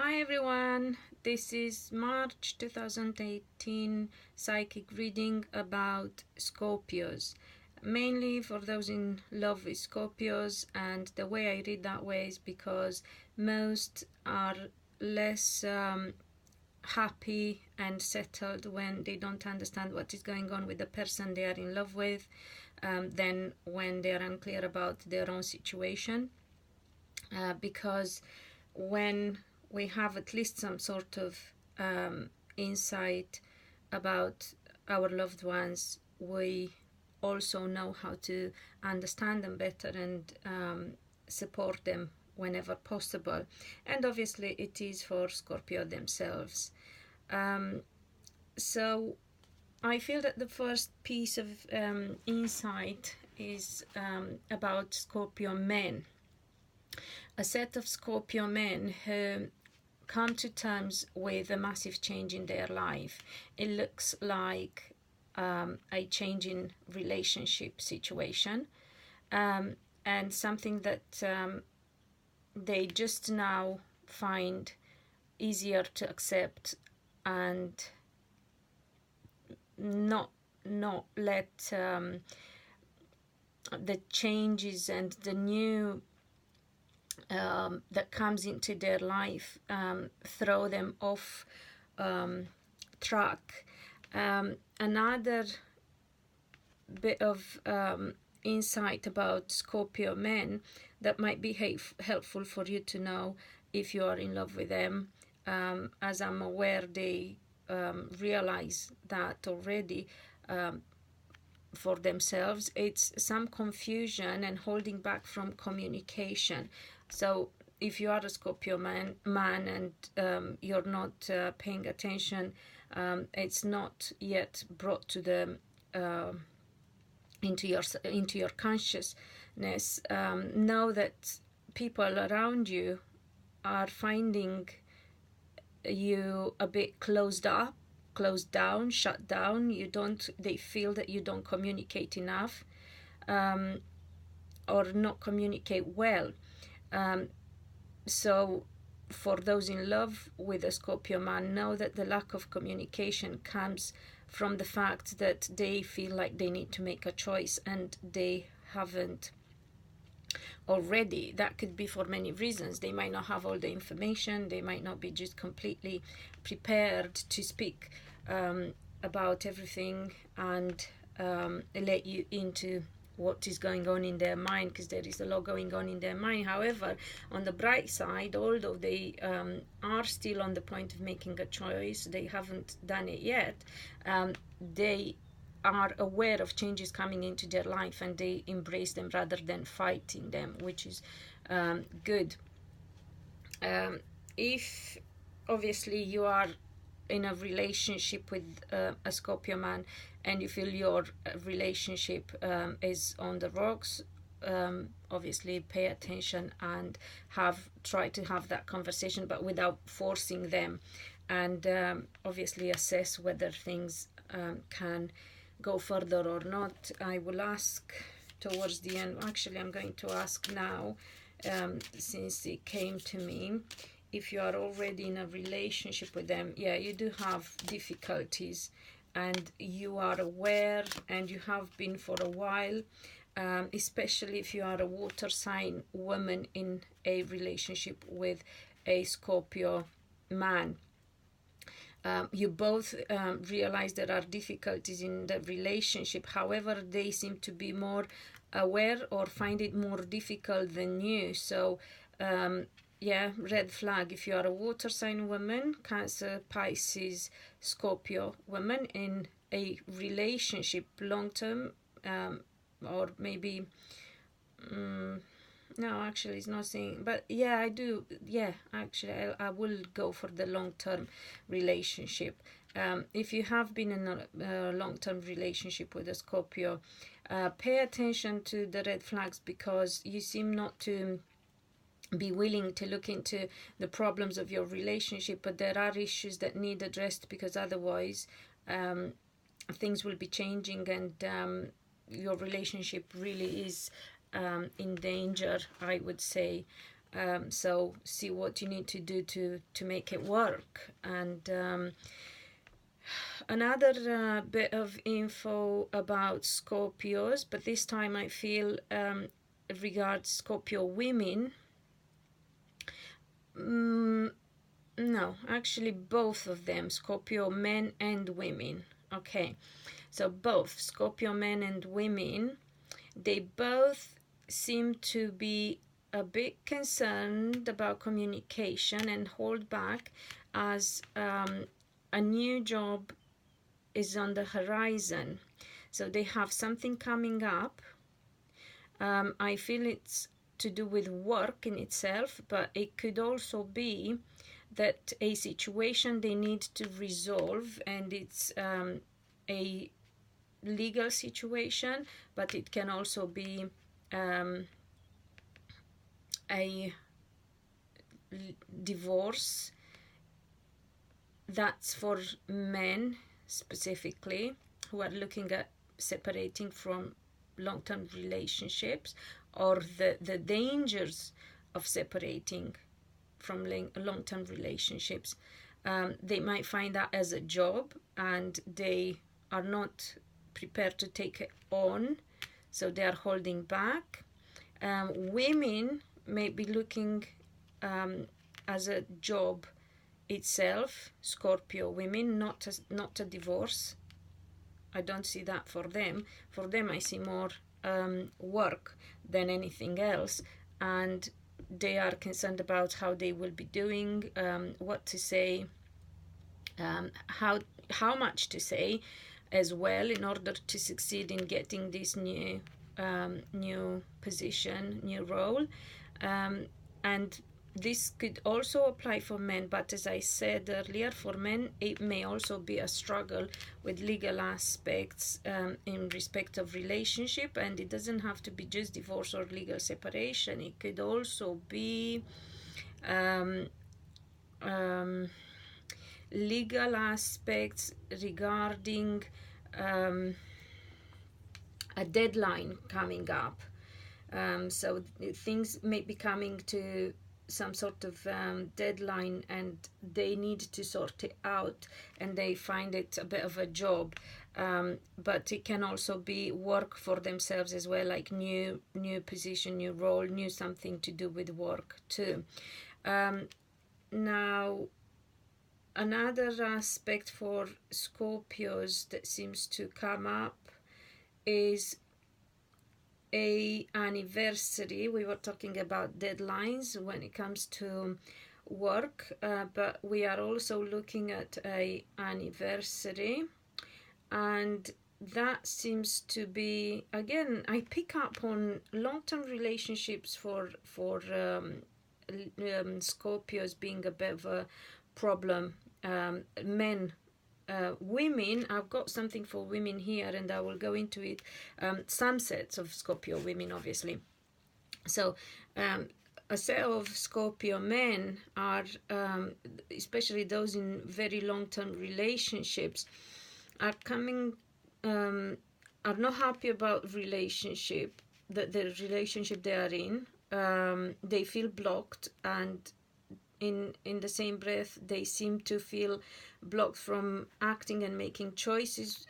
Hi everyone, this is March 2018 psychic reading about Scorpios, mainly for those in love with Scorpios. And the way I read that way is because most are less happy and settled when they don't understand what is going on with the person they are in love with, than when they are unclear about their own situation, because when we have at least some sort of insight about our loved ones, we also know how to understand them better and support them whenever possible. And obviously it is for Scorpio themselves. So I feel that the first piece of insight is about Scorpio men. A set of Scorpio men who come to terms with a massive change in their life. It looks like a change in relationship situation, and something that they just now find easier to accept and not let the changes and the new that comes into their life throw them off track. Another bit of insight about Scorpio men that might be helpful for you to know if you are in love with them. As I'm aware, they realize that already for themselves. It's some confusion and holding back from communication. So if you are a Scorpio man and you're not paying attention, it's not yet brought to the into your consciousness. Know that people around you are finding you a bit closed down, shut down. They feel that you don't communicate enough, or not communicate well. So for those in love with a Scorpio man, know that the lack of communication comes from the fact that they feel like they need to make a choice and they haven't already. That could be for many reasons. They might not have all the information. They might not be just completely prepared to speak about everything and let you into what is going on in their mind, because there is a lot going on in their mind. However, on the bright side, although they are still on the point of making a choice, they haven't done it yet, they are aware of changes coming into their life and they embrace them rather than fighting them, which is good. If obviously you are in a relationship with a Scorpio man and you feel your relationship is on the rocks, obviously pay attention and try to have that conversation, but without forcing them, and obviously assess whether things can go further or not. I will ask towards the end. Actually, I'm going to ask now, since it came to me. If you are already in a relationship with them, yeah, you do have difficulties and you are aware, and you have been for a while, especially if you are a water sign woman in a relationship with a Scorpio man. You both realize there are difficulties in the relationship. However, they seem to be more aware or find it more difficult than you. So yeah, red flag. If you are a water sign woman, Cancer, Pisces, Scorpio woman in a relationship long term, or maybe no, actually it's not saying, but yeah, I do. Yeah, actually I will go for the long-term relationship. If you have been in a long-term relationship with a Scorpio, pay attention to the red flags, because you seem not to be willing to look into the problems of your relationship, but there are issues that need addressed, because otherwise things will be changing and your relationship really is in danger, I would say. So see what you need to do to make it work. And another bit of info about Scorpios, but this time I feel regards Scorpio women. No, actually both of them, Scorpio men and women. Okay, so both Scorpio men and women, they both seem to be a bit concerned about communication and hold back as a new job is on the horizon. So they have something coming up. I feel it's to do with work in itself, but it could also be that a situation they need to resolve, and it's a legal situation, but it can also be a divorce. That's for men specifically who are looking at separating from long-term relationships, or the dangers of separating from long-term relationships. They might find that as a job and they are not prepared to take it on, so they are holding back. Women may be looking as a job itself, Scorpio women, not a divorce. I don't see that for them. For them, I see more work than anything else, and they are concerned about how they will be doing, what to say, how much to say as well, in order to succeed in getting this new position, new role. And this could also apply for men, but as I said earlier, for men it may also be a struggle with legal aspects in respect of relationship, and it doesn't have to be just divorce or legal separation. It could also be legal aspects regarding a deadline coming up. So things may be coming to some sort of deadline, and they need to sort it out, and they find it a bit of a job. But it can also be work for themselves as well, like new position, new role, new something to do with work too. Now, another aspect for Scorpios that seems to come up is a anniversary. We were talking about deadlines when it comes to work, but we are also looking at a anniversary, and that seems to be, again, I pick up on long-term relationships for Scorpios being a bit of a problem. Men, women, I've got something for women here, and I will go into it. Some sets of Scorpio women, obviously. So a set of Scorpio men are, especially those in very long-term relationships, are coming, are not happy about relationship, the relationship they are in. They feel blocked, and in the same breath they seem to feel blocked from acting and making choices,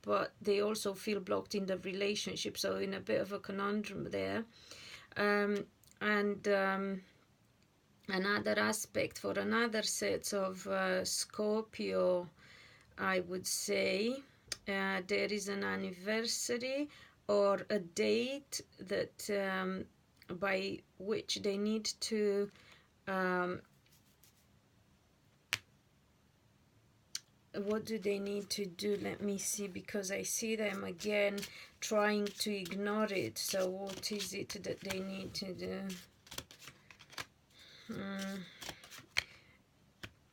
but they also feel blocked in the relationship, so in a bit of a conundrum there. And another aspect for another set of Scorpio, I would say there is an anniversary or a date that by which they need to what do they need to do? Let me see, because I see them again trying to ignore it. So what is it that they need to do?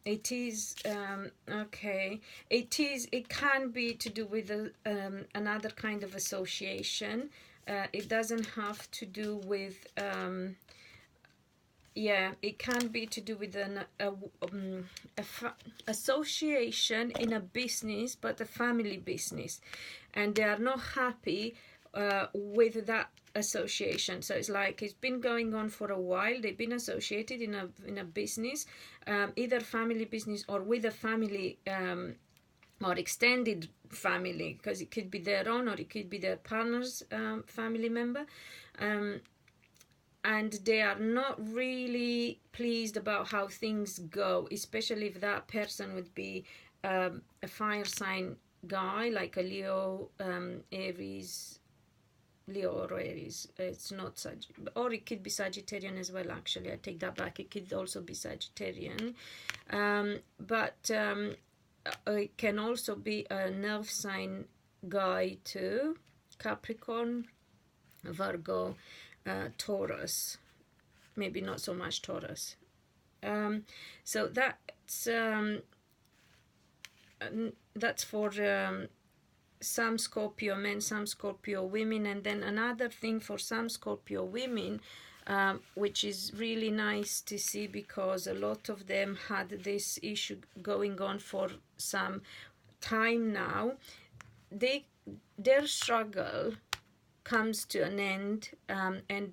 It is okay. It can be to do with another kind of association. It doesn't have to do with it can be to do with an association in a business, but a family business, and they are not happy with that association. So it's like it's been going on for a while. They've been associated in a business, either family business or with a family, or extended family, because it could be their own or it could be their partner's family member, and they are not really pleased about how things go, especially if that person would be a fire sign guy, like a Leo, Aries, Leo or Aries. It's not or it could be Sagittarian as well. Actually, I take that back. It could also be Sagittarian, but it can also be a nerve sign guy too, Capricorn, Virgo, Taurus. Maybe not so much Taurus. So that's for some Scorpio men, some Scorpio women. And then another thing for some Scorpio women, which is really nice to see, because a lot of them had this issue going on for some time now. Their struggle comes to an end, and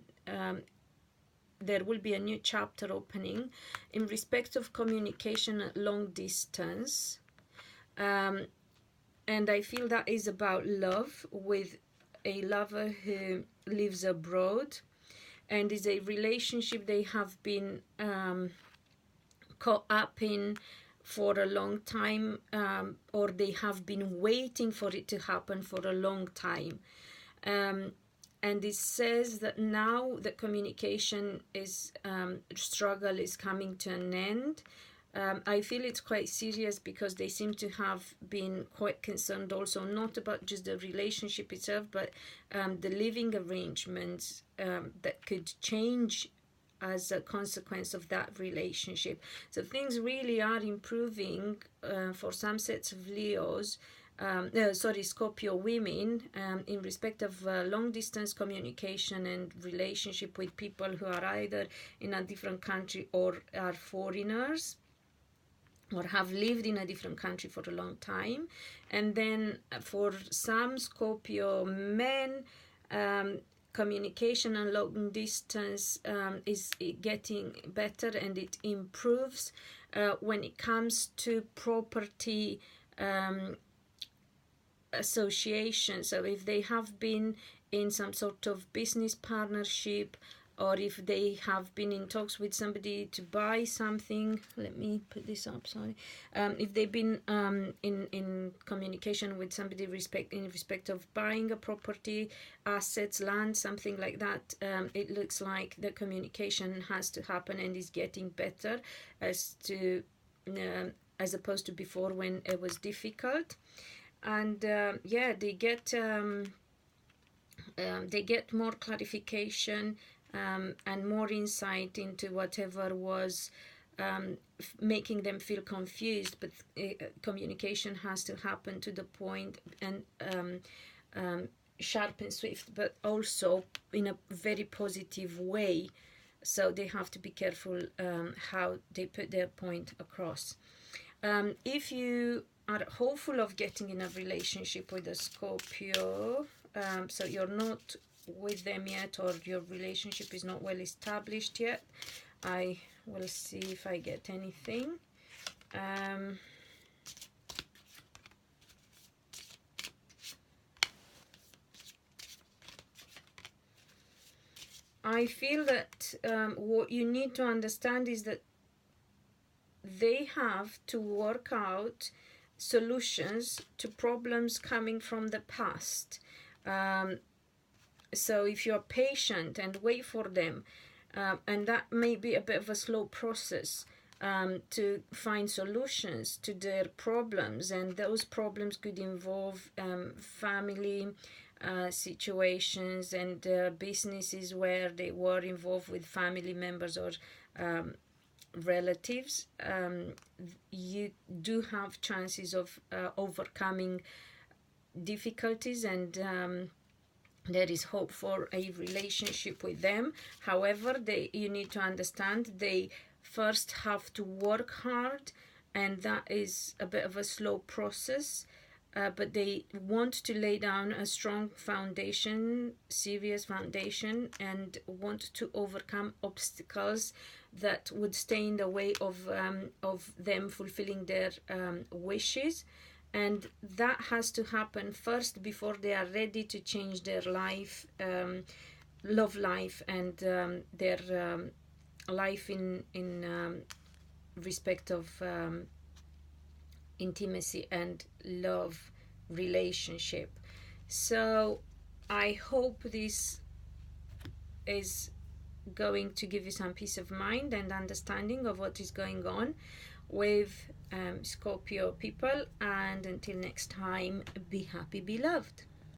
there will be a new chapter opening in respect of communication at long distance. And I feel that is about love, with a lover who lives abroad, and is a relationship they have been caught up in for a long time, or they have been waiting for it to happen for a long time. And it says that now the communication struggle is coming to an end. I feel it's quite serious, because they seem to have been quite concerned also, not about just the relationship itself, but the living arrangements that could change as a consequence of that relationship. So things really are improving for some sets of Leos, Scorpio women, in respect of long distance communication and relationship with people who are either in a different country or are foreigners, or have lived in a different country for a long time. And then for some Scorpio men, communication and long distance is getting better, and it improves when it comes to property association. So if they have been in some sort of business partnership, or if they have been in talks with somebody to buy something, let me put this up, sorry. If they've been in communication with somebody in respect of buying a property, assets, land, something like that, it looks like the communication has to happen and is getting better, as opposed to before, when it was difficult. And they get more clarification and more insight into whatever was making them feel confused. But communication has to happen to the point, and sharp and swift, but also in a very positive way. So they have to be careful how they put their point across. If you are hopeful of getting in a relationship with a Scorpio, so you're not with them yet, or your relationship is not well established yet, I will see if I get anything. I feel that what you need to understand is that they have to work out solutions to problems coming from the past. So if you're patient and wait for them, and that may be a bit of a slow process to find solutions to their problems, and those problems could involve family situations and businesses where they were involved with family members or relatives. You do have chances of overcoming difficulties, and there is hope for a relationship with them. However, you need to understand they first have to work hard, and that is a bit of a slow process. but they want to lay down a strong foundation, serious foundation, and want to overcome obstacles that would stay in the way of them fulfilling their wishes. And that has to happen first before they are ready to change their life, love life, and their life in respect of intimacy and love relationship. So I hope this is going to give you some peace of mind and understanding of what is going on with Scorpio people. And until next time, be happy, be loved.